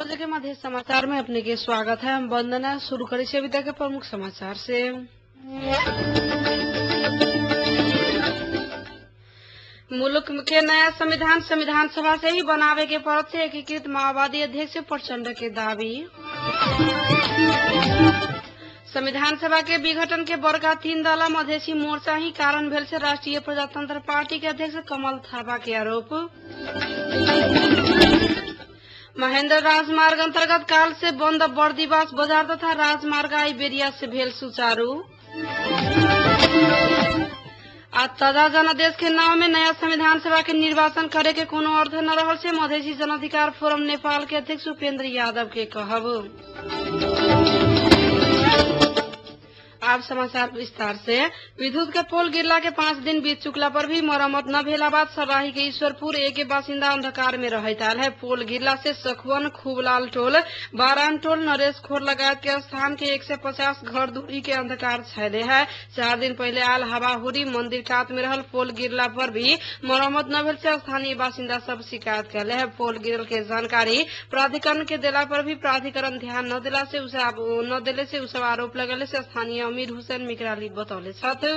बजे के मध्य समाचार में अपने के स्वागत है। हम वंदना शुरू करें अभी तक के प्रमुख समाचार से। मुल्क के नया संविधान सभा से ही बनावे के पड़त से एकीकृत माओवादी अध्यक्ष प्रचंड के दावी। संविधान सभा के विघटन के बड़का 3 दल मधेसी मोर्चा ही कारण भेल से राष्ट्रीय प्रजातंत्र पार्टी के अध्यक्ष कमल थापा के आरोप। महेंद्र राजमार्ग अंतर्गत काल से बंद बर्दीवास बाजार तथा राजमार्ग आइबेरिया से भेल सुचारू। आज ताजा जनादेश के नाम में नया संविधान सभा के निर्वाचन करे के कोनो अर्थ न रहल से मधेसी जनाधिकार फोरम नेपाल के अध्यक्ष उपेंद्र यादव के कहब। अब समाचार विस्तार से। विद्युत के पोल गिरला के 5 दिन बीत चुकला पर भी मरम्मत न भेला बाद सर्लाही के ईश्वरपुर एक बासिंदा अंधकार में रहत आयल है। पोल गिरला से सखवन, खूबलाल टोल, बारान टोल, नरेश खोर लगायत के स्थान के 150 घर दूरी के अंधकार छायले है। 4 दिन पहले आयल हवाहुरी मंदिर कात में रहल पोल गिरला पर भी मरम्मत न भेल से स्थानीय बासिंदा सब शिकायत कैले है। पोल गिरल के जानकारी प्राधिकरण के देला पर भी प्राधिकरण ध्यान न देले से उसे आरोप लगेले से स्थानीय अमीर हुसैन मिकराली बतौले छथि।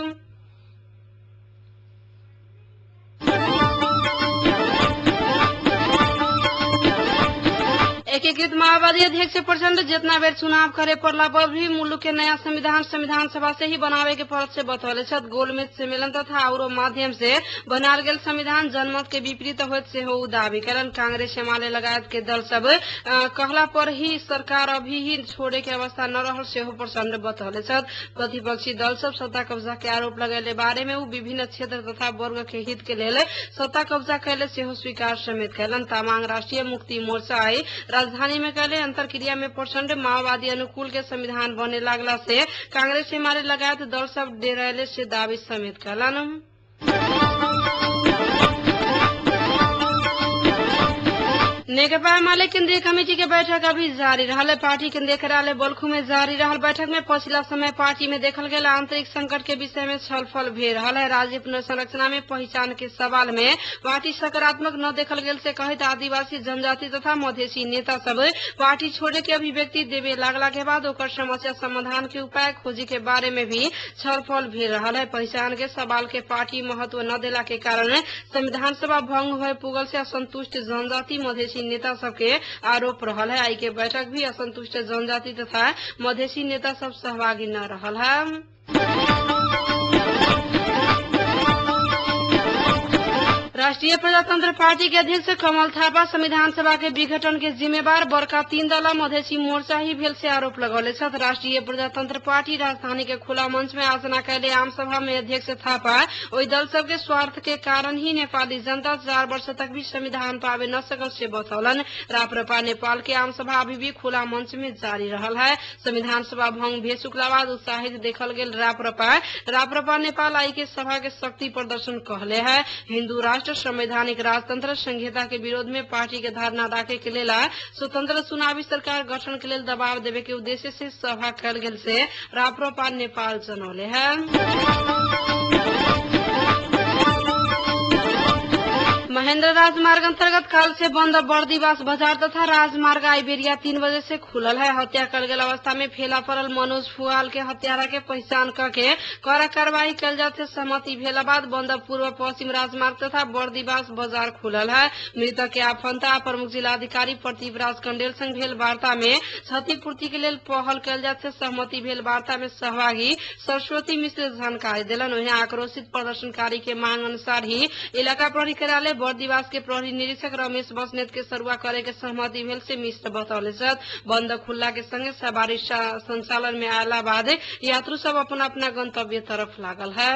एकीकृत माओवादी अध्यक्ष प्रचंड जितना बेर चुनाव करे पड़ला पर भी मुल्क के नया संविधान सभा से ही बनावे के पड़त से बतौले छथि। गोलमेज सम्मेलन तथा और माध्यम से बनाल गेल संविधान जनमत के विपरीत होत से हो दावी करन। कांग्रेस एमाले लगायत के दल सब कहला पर ही सरकार अभी ही छोड़े के अवस्था न रहल से हो प्रचंड बतौले छथि। प्रतिपक्षी दल सब सत्ता कब्जा के आरोप लगेले बारे में विभिन्न क्षेत्र तथा वर्ग के हित के लेल सत्ता कब्जा कैले से हो स्वीकार समेत कैलन। तामांग राष्ट्रीय मुक्ति मोर्चा आई राजधानी में कैले अंतरक्रिया में प्रचंड माओवादी अनुकूल के संविधान बने लागला से कांग्रेस एमाले लगायत दल सब डेरायले से दावी समेत कैलन। नेकपा एमाले केंद्रीय कमेटी के बैठक अभी जारी रहल। पार्टी केंद्रीय कार्यालय बल्खू में जारी रहल बैठक में पछिला समय पार्टी में देखल गेल आंतरिक संकट के विषय में छलफल भेल रहल है। राज्य पुनर्संरचना में पहचान के सवाल में पार्टी सकारात्मक न देखल गेल से कहित आदिवासी जनजाति तथा मधेसी नेता सब पार्टी छोड़े के अभिव्यक्ति देवे लागला के बाद ओकर समस्या समाधान के उपाय खोजे के बारे में भी छलफल भेल रहल है। पहचान के सवाल के पार्टी महत्व न देला के कारण संविधान सभा भंग भय पुगल से असंतुष्ट जनजाति मधेसी नेता सबके आरोप रहल है। आई के बैठक भी असंतुष्ट जनजाति तथा मधेसी नेता सब सहभागी न रहल है। राष्ट्रीय प्रजातंत्र पार्टी के अध्यक्ष कमल थापा संविधान सभा के विघटन के जिम्मेवार बड़का 3 दल मधेसी मोर्चा ही भेल से आरोप लगौले छथि। राष्ट्रीय प्रजातंत्र पार्टी राजधानी के खुला मंच में आयोजना कैले आम सभा में अध्यक्ष थापा ओहि दल सब के स्वार्थ के कारण ही नेपाली जनता 4 वर्ष तक भी संविधान पावे न सकल से बतौलन। राप्रपा नेपाल के आम सभा अभी भी खुला मंच में जारी रहल है। संविधान सभा भंग भे चुकला बाद उत्साहित देखल गेल राप्रपा नेपाल आई के सभा के शक्ति प्रदर्शन कहले है। हिंदू राष्ट्र संवैधानिक राजतंत्र संहिता के विरोध में पार्टी के धारणा राखे के लेल स्वतंत्र चुनावी सरकार गठन के लेल दबाव देवे के उद्देश्य से सभा कल गेल से राप्रपा नेपाल जनौले है। महेंद्र राजमार्ग अंतर्गत काल से बंद बर्दीवास बाजार तथा राजमार्ग आइबेरिया 3 बजे से खुलल है। हत्या कल गेल अवस्था में फेला पड़ल मनोज फुआल के हत्यारा के पहचान करके कड़ा कार्रवाई कल जाते सहमति भेला बाद बंद पूर्व पश्चिम राजमार्ग तथा बर्दीवास बाजार खुलल है। मृतक के आफंता प्रमुख जिलाधिकारी प्रतिभराज कंडेल संग भेल वार्ता में क्षतिपूर्ति के लेल पहल कल जाते सहमति भेल। वार्ता में सहभागी सरस्वती मिश्र जानकारी दिलन। वहीं आक्रोशित प्रदर्शनकारी के मांग अनुसार ही इलाका प्रहरी कार्यालय बर्दीवास के प्रहरी निरीक्षक रमेश बस्नेत के सरुआ करे के सहमति भेल से मिश्र बतौले छथि। बंद खुलला के संगे सवारी संचालन में आला बाद यात्रु सब अपना अपना गंतव्य तरफ लागल है।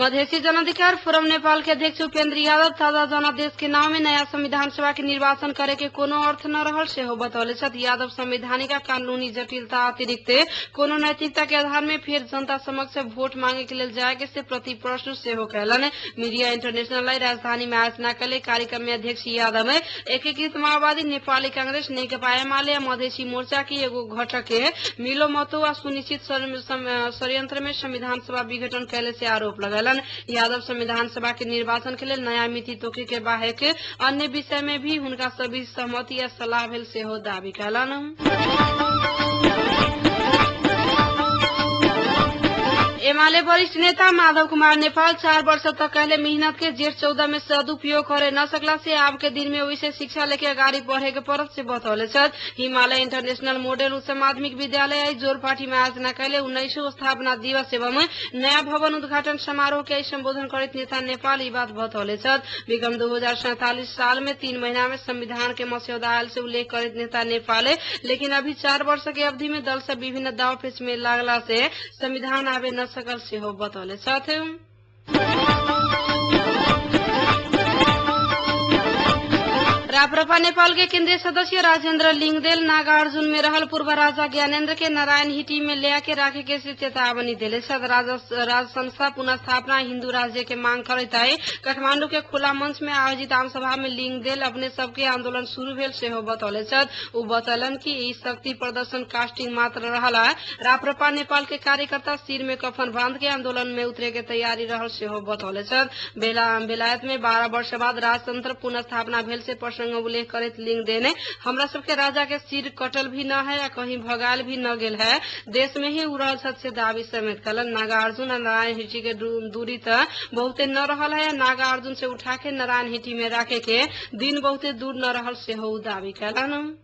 मधेसी जनाधिकार फोरम नेपाल के अध्यक्ष उपेंद्र यादव ताजा जनादेश के नाम में नया संविधान सभा के निर्वाचन करे के कोनो अर्थ न रहल से हो बतौले छथि। यादव संवैधानिक कानूनी जटिलता अतिरिक्त कोनो नैतिकता के आधार में फिर जनता समक्ष वोट मांगे के लेल जाए के से प्रति प्रश्न से हो कैलन। मीडिया इंटरनेशनल राजधानी में आयोजना कैले कार्यक्रम में अध्यक्ष यादव एकीकृत माओवादी नेपाली कांग्रेस नेकपा एमाले मधेसी मोर्चा की एगो घटक के मिलो मतो व सुनिश्चित षड्यंत्र में संविधान सभा विघटन कैले से आरोप लगेला। कहलन। यादव संविधान सभा के निर्वाचन के लिए नया मिति तोके के बाहेक अन्य विषय में भी हुनका सभी सहमति या सलाह भेल सेहो दावी कहलन। एमाले वरिष्ठ नेता माधव कुमार नेपाल 4 वर्ष तक कहले मेहनत के जेठ 14 में सदुपयोग करे न सकला से अब के दिन में वैसे शिक्षा लेके अगाडि बढ़े के पड़त से बतौले छथि। हिमालय इंटरनेशनल मॉडल उच्च माध्यमिक विद्यालय जोरपाटी में आयोजना कैले 19वां स्थापना दिवस एवं नया भवन उद्घाटन समारोह के संबोधन करते नेता नेपाल ये बात बतौले छथि। विगम 2047 साल में 3 महीना में संविधान के मसौदा आयल से उल्लेख करते नेता नेपाल लेकिन अभी 4 वर्ष के अवधि में दल से विभिन्न दाव पेच में लागला से संविधान आवे न सकल सेहो बतौले छथि। राप्रपा नेपाल के केंद्रीय सदस्य राजेंद्र लिंगदेल नागार्जुन में रहल पूर्व राजा ज्ञानेन्द्र के नारायण हिटी में ले आके राखे के से चेतावनी दिले। राज संस्था पुनः स्थापना हिंदू राज्य के मांग करते आए काठमांडू के खुला मंच में आयोजित आम सभा में लिंगदेल अपने सबके आंदोलन शुरू भेल सेहो बतौले छथि। उ बतौलन कि ई शक्ति प्रदर्शन कास्टिंग मात्र रहला। राप्रपा नेपाल के कार्यकर्ता सिर में कफन बांध के आंदोलन में उतरे के तैयारी रहल सेहो बतौले छथि। बेलायत में 12 वर्ष बाद राजतंत्र पुनः स्थापना भेल से प्रसंग उल्लेख करत लिंगदेल ने हमरा सबके राजा के सिर कटल भी न है या कहीं भगाल भी न गेल है, देश में ही उड़ल से दावी समेत कलन। नागार्जुन और नारायण हिटी के दूरी त बहुते न रहल है। नागार्जुन से उठा के नारायण हिटी में राखे के दिन बहुते दूर न रहल से हो दावी कलन।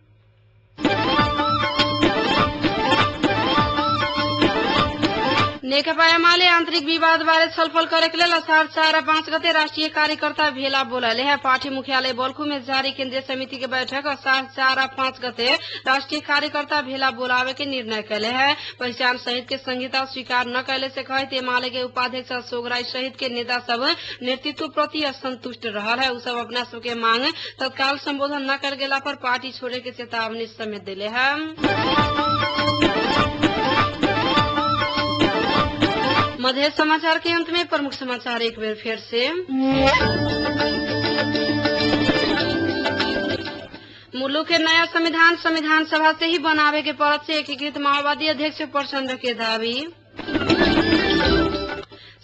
नेकपा एमाले आंतरिक विवाद बारे छलफल करे के लिए असार 4 और 5 गते राष्ट्रीय कार्यकर्ता भेला बोलले है। पार्टी मुख्यालय बल्खु में जारी केंद्रीय समिति के बैठक असार 4 और 5 गते राष्ट्रीय कार्यकर्ता भेला बोलावे के निर्णय कैले है। पहचान सहित के संहिता स्वीकार न कैले से कहते एमाले के उपाध्यक्ष अशोक राय सहित के नेता सब नेतृत्व प्रति असंतुष्ट रहल है। उ सब अपना सबके मांग तत्काल संबोधन न कर गेला पर पार्टी छोड़े के चेतावनी समेत दिले है। मध्य समाचार के अंत में प्रमुख समाचार एक बार फिर से। मुल्क के नया संविधान सभा से ही बनावे के परत से एकीकृत माओवादी अध्यक्ष प्रचंड के दावी।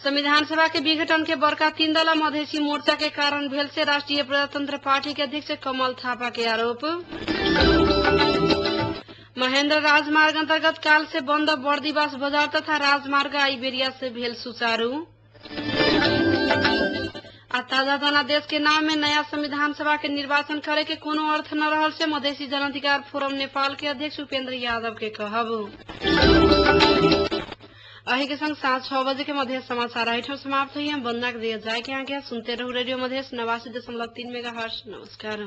संविधान सभा के विघटन के बड़का 3 दल मधेसी मोर्चा के कारण भेल से राष्ट्रीय प्रजातंत्र पार्टी के अध्यक्ष कमल थापा के आरोप। महेंद्र राजमार्ग अंतर्गत काल से बंद बर्दीवास बाजार तथा राजमार्ग आइबेरिया से भेल सुचारू। ताजा देश के नाम में नया संविधान सभा के निर्वाचन करे के कोनो अर्थ न रहल से मधेसी जन अधिकार फोरम नेपाल के अध्यक्ष उपेंद्र यादव के कहब। अही के संग साँझ 6 बजे के मध्य समाचार आइटम समाप्त हुई। हम वंदना के दिया जाए के आगे सुनते रहो रेडियो मधेश 89.3 मेगाहर्ट्ज। नमस्कार।